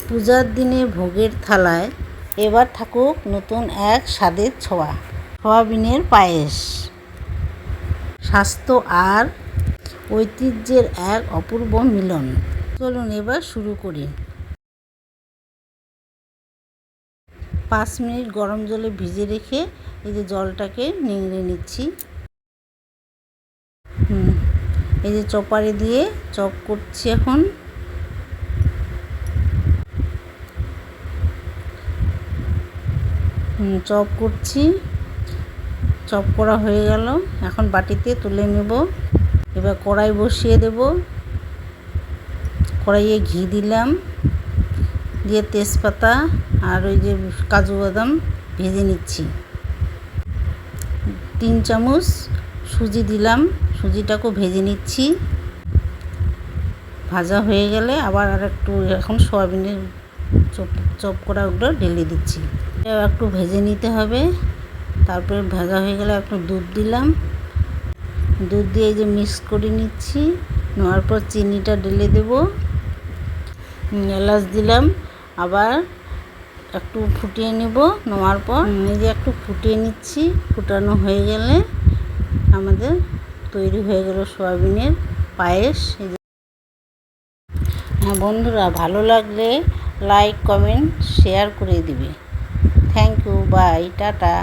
পূজার দিনে ভোগের থালায় এবার থাকুক নতুন এক স্বাদের ছোঁয়া। সয়াবিনের পায়েস, স্বাস্থ্য আর ঐতিহ্যের এক অপূর্ব মিলন। চলুন এবার শুরু করি। 5 মিনিট গরম জলে ভিজে রেখে এই যে জলটাকে নিংড়ে নিচ্ছি। এই যে চপারে দিয়ে চপ করছি এখন। চপ করছি, চপ করা হয়ে গেল। এখন বাটিতে তুলে নেব। এবার কড়াই বসিয়ে দেব। কড়াইয়ে ঘি দিলাম, দিয়ে তেজপাতা আর ওই যে কাজু বাদাম ভেজে নিচ্ছি। 3 চামচ সুজি দিলাম, সুজিটাকেও ভেজে নিচ্ছি। ভাজা হয়ে গেলে আবার আর একটু এখন সয়াবিনের চপ করা ওগুলো ঢেলে দিচ্ছি। একটু ভেজে নিতে হবে। তারপরে ভাজা হয়ে গেলে একটু দুধ দিলাম, দুধ দিয়ে এই যে মিক্স করে নিচ্ছি। নেওয়ার পর চিনিটা ঢেলে দেব, এলাচ দিলাম, আবার একটু ফুটিয়ে নেব। নেওয়ার পর এই যে একটু ফুটিয়ে নিচ্ছি। ফুটানো হয়ে গেলে আমাদের তৈরি হয়ে গেল সয়াবিনের পায়েস। হ্যাঁ বন্ধুরা, ভালো লাগলে লাইক, কমেন্ট, শেয়ার করে দিবে। Thank you, bye, tata.